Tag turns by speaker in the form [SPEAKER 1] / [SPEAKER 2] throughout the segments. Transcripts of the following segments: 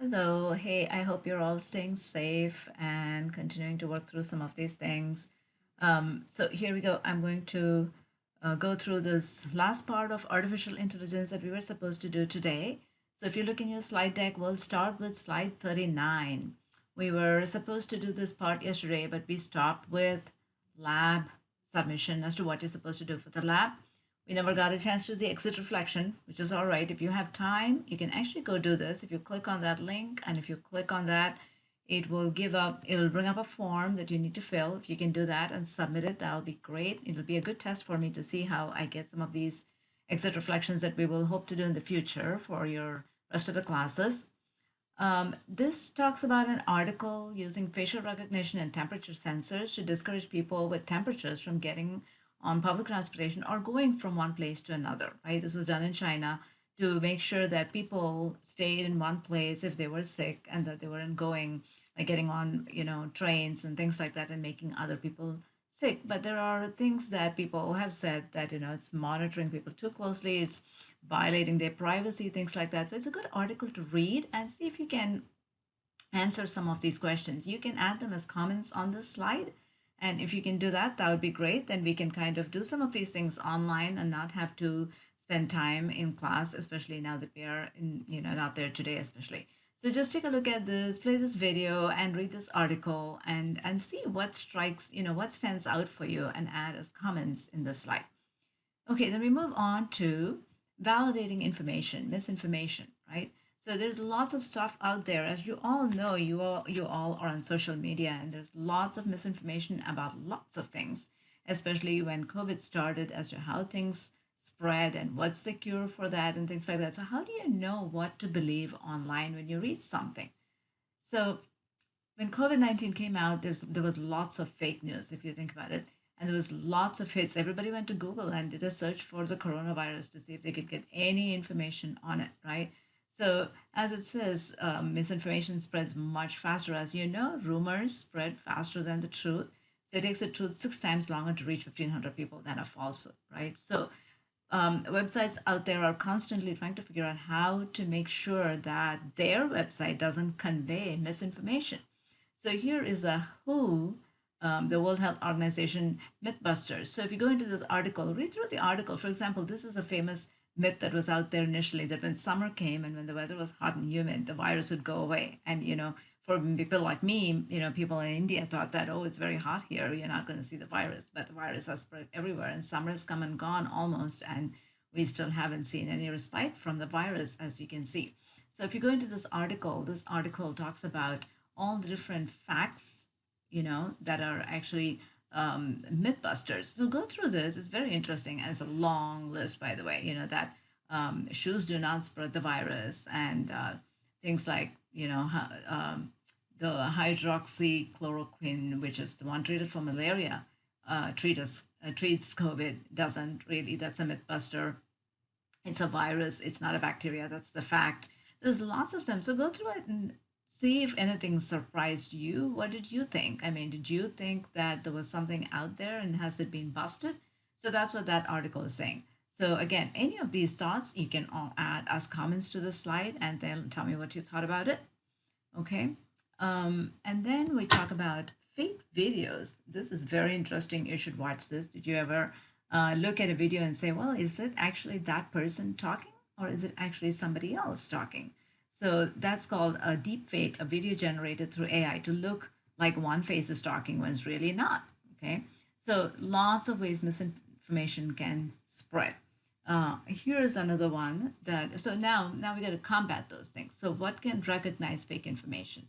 [SPEAKER 1] Hello. Hey, I hope you're all staying safe and continuing to work through some of these things. So here we go. I'm going to go through this last part of artificial intelligence that we were supposed to do today. So if you look in your slide deck, we'll start with slide 39. We were supposed to do this part yesterday, but we stopped with lab submission as to what you're supposed to do for the lab. We never got a chance to do the exit reflection, which is all right. If you have time, you can actually go do this. If you click on that link and if you click on that, it'll bring up a form that you need to fill. If you can do that and submit it, that'll be great. It'll be a good test for me to see how I get some of these exit reflections that we will hope to do in the future for your rest of the classes. This talks about an article using facial recognition and temperature sensors to discourage people with temperatures from getting on public transportation or going from one place to another, right? This was done in China to make sure that people stayed in one place if they were sick and that they weren't going, like getting on, trains and things like that and making other people sick. But there are things that people have said that, it's monitoring people too closely, it's violating their privacy, things like that. So it's a good article to read and see if you can answer some of these questions. You can add them as comments on this slide. And if you can do that, that would be great. Then we can kind of do some of these things online and not have to spend time in class, especially now that we are not there today, especially. So just take a look at this, play this video and read this article and see what strikes, what stands out for you and add as comments in this slide. Okay, then we move on to validating information, misinformation, right? So there's lots of stuff out there. As you all know, you all are on social media, and there's lots of misinformation about lots of things, especially when COVID started as to how things spread and what's the cure for that and things like that. So how do you know what to believe online when you read something? So when COVID-19 came out, there was lots of fake news, if you think about it. And there was lots of hits. Everybody went to Google and did a search for the coronavirus to see if they could get any information on it, right? So, as it says, misinformation spreads much faster. As you know, rumors spread faster than the truth. So, it takes the truth 6 times longer to reach 1,500 people than a falsehood, right? So, websites out there are constantly trying to figure out how to make sure that their website doesn't convey misinformation. So here is a WHO, the World Health Organization Mythbusters. So if you go into this article, read through the article. For example, this is a famous myth that was out there initially that when summer came and when the weather was hot and humid, the virus would go away. And for people like me, people in India thought that, oh, it's very hot here, you're not going to see the virus. But the virus has spread everywhere, and summer has come and gone almost, and we still haven't seen any respite from the virus, as you can see. So if you go into this article talks about all the different facts, that are actually mythbusters. So go through this. It's very interesting. And it's a long list, by the way, that shoes do not spread the virus and things like, the hydroxychloroquine, which is the one treated for malaria, treats COVID, doesn't really. That's a mythbuster. It's a virus, it's not a bacteria. That's the fact. There's lots of them. So go through it and see if anything surprised you. What did you think? I mean, did you think that there was something out there and has it been busted? So that's what that article is saying. So again, any of these thoughts you can all add as comments to the slide and then tell me what you thought about it. Okay. And then we talk about fake videos. This is very interesting. You should watch this. Did you ever look at a video and say, well, is it actually that person talking or is it actually somebody else talking? So that's called a deep fake, a video generated through AI to look like one face is talking when it's really not. Okay. So lots of ways misinformation can spread. Here's another one that so now we got to combat those things. So what can recognize fake information?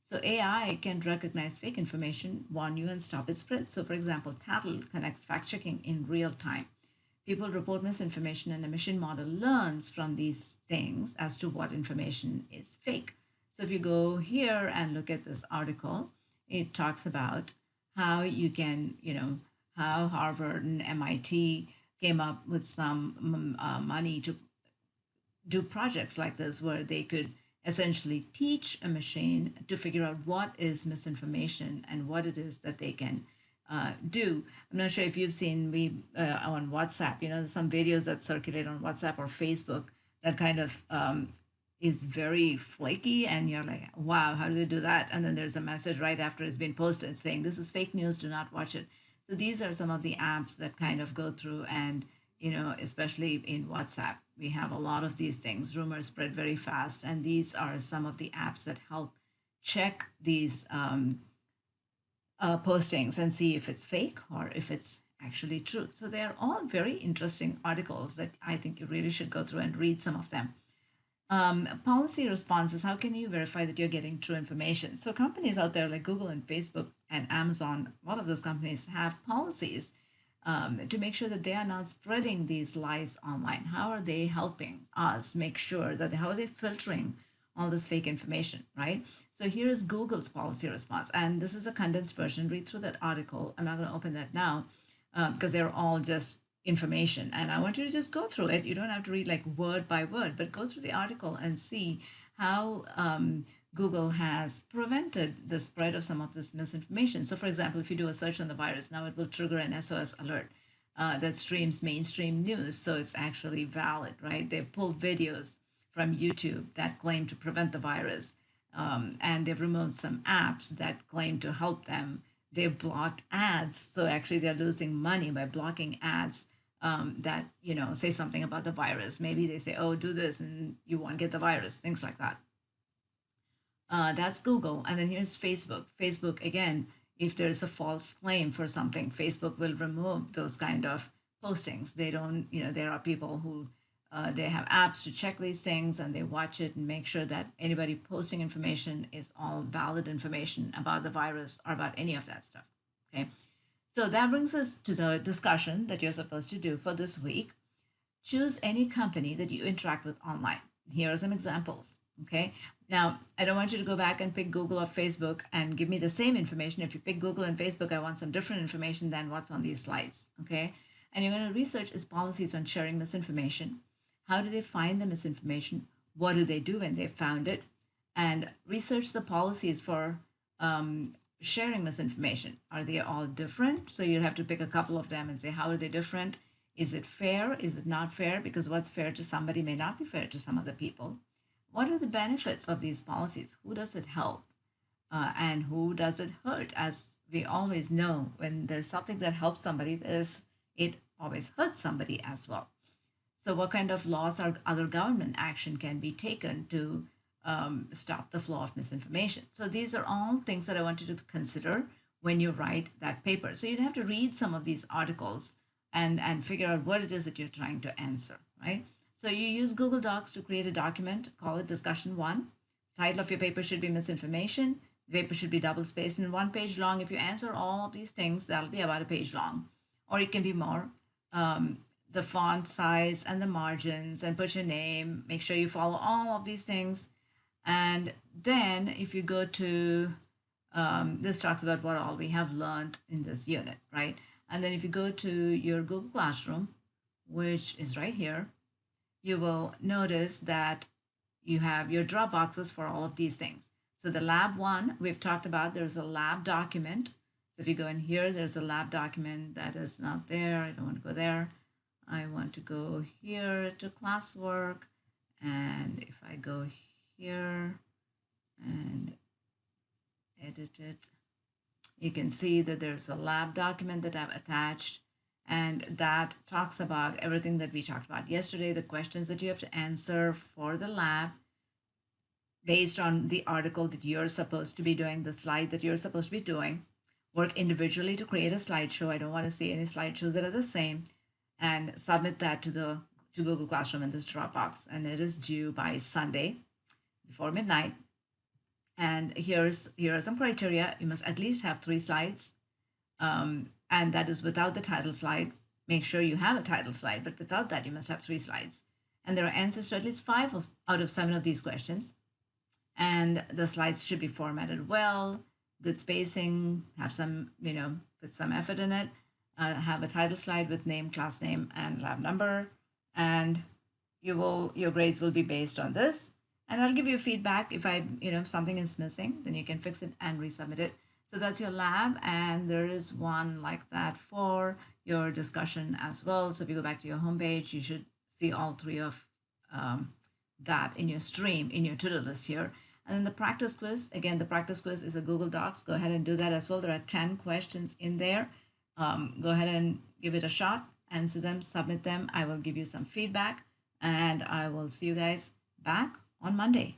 [SPEAKER 1] So AI can recognize fake information, warn you, and stop its spread. So, for example, Tattle connects fact checking in real time. People report misinformation, and a machine model learns from these things as to what information is fake. So, if you go here and look at this article, it talks about how you can, how Harvard and MIT came up with some money to do projects like this where they could essentially teach a machine to figure out what is misinformation and what it is that they can do. I'm not sure if you've seen on WhatsApp, some videos that circulate on WhatsApp or Facebook that kind of is very flaky, and you're like, wow, how do they do that? And then there's a message right after it's been posted saying this is fake news, do not watch it. So these are some of the apps that kind of go through, and especially in WhatsApp, we have a lot of these things. Rumors spread very fast, and these are some of the apps that help check these postings and see if it's fake or if it's actually true. So they are all very interesting articles that I think you really should go through and read some of them. Policy responses, how can you verify that you're getting true information? So companies out there like Google and Facebook and Amazon, a lot of those companies have policies to make sure that they are not spreading these lies online. How are they helping us make sure that how are they filtering all this fake information, right? So here is Google's policy response, and this is a condensed version. Read through that article. I'm not going to open that now because they're all just information, and I want you to just go through it. You don't have to read like word by word, but go through the article and see how Google has prevented the spread of some of this misinformation. So, for example, if you do a search on the virus, now it will trigger an SOS alert that streams mainstream news. So it's actually valid, right? They've pulled videos from YouTube that claim to prevent the virus, and they've removed some apps that claim to help them. They've blocked ads. So actually, they're losing money by blocking ads that say something about the virus. Maybe they say, "Oh, do this and you won't get the virus," things like that. That's Google. And then here's Facebook. Facebook, again, if there's a false claim for something, Facebook will remove those kind of postings. They don't, there are people who they have apps to check these things, and they watch it and make sure that anybody posting information is all valid information about the virus or about any of that stuff. Okay. So that brings us to the discussion that you're supposed to do for this week. Choose any company that you interact with online. Here are some examples. Okay. Now, I don't want you to go back and pick Google or Facebook and give me the same information. If you pick Google and Facebook, I want some different information than what's on these slides. Okay. And you're going to research its policies on sharing misinformation. How do they find the misinformation? What do they do when they found it? And research the policies for sharing misinformation. Are they all different? So you have to pick a couple of them and say, how are they different? Is it fair? Is it not fair? Because what's fair to somebody may not be fair to some other people. What are the benefits of these policies? Who does it help? And who does it hurt? As we always know, when there's something that helps somebody, it always hurts somebody as well. So, what kind of laws or other government action can be taken to stop the flow of misinformation? So, these are all things that I want you to consider when you write that paper. So, you'd have to read some of these articles and figure out what it is that you're trying to answer, right? So, you use Google Docs to create a document, call it discussion one. Title of your paper should be misinformation. The paper should be double spaced and 1 page long. If you answer all of these things, that'll be about a page long, or it can be more. The font size and the margins, and put your name. Make sure you follow all of these things. And then if you go to, this talks about what all we have learned in this unit, right? And then if you go to your Google Classroom, which is right here, you will notice that you have your drop boxes for all of these things. So the lab one, we've talked about, there's a lab document. So if you go in here, there's a lab document that is not there. I don't want to go there. I want to go here to classwork. And if I go here and edit it, you can see that there's a lab document that I've attached. And that talks about everything that we talked about yesterday, the questions that you have to answer for the lab based on the article that you're supposed to be doing, the slide that you're supposed to be doing. Work individually to create a slideshow. I don't want to see any slideshows that are the same. And submit that to Google Classroom in this Dropbox. And it is due by Sunday before midnight. And here are some criteria. You must at least have 3 slides. And that is without the title slide. Make sure you have a title slide, but without that, you must have 3 slides. And there are answers to at least 5 out of 7 of these questions. And the slides should be formatted well, good spacing, have some, put some effort in it. Have a title slide with name, class name, and lab number. And your grades will be based on this. And I'll give you feedback if something is missing, then you can fix it and resubmit it. So that's your lab, and there is one like that for your discussion as well. So if you go back to your homepage, you should see all 3 of that in your stream, in your to-do list here. And then the practice quiz, again, the practice quiz is a Google Docs. Go ahead and do that as well. There are 10 questions in there. Go ahead and give it a shot, answer them, submit them. I will give you some feedback, and I will see you guys back on Monday.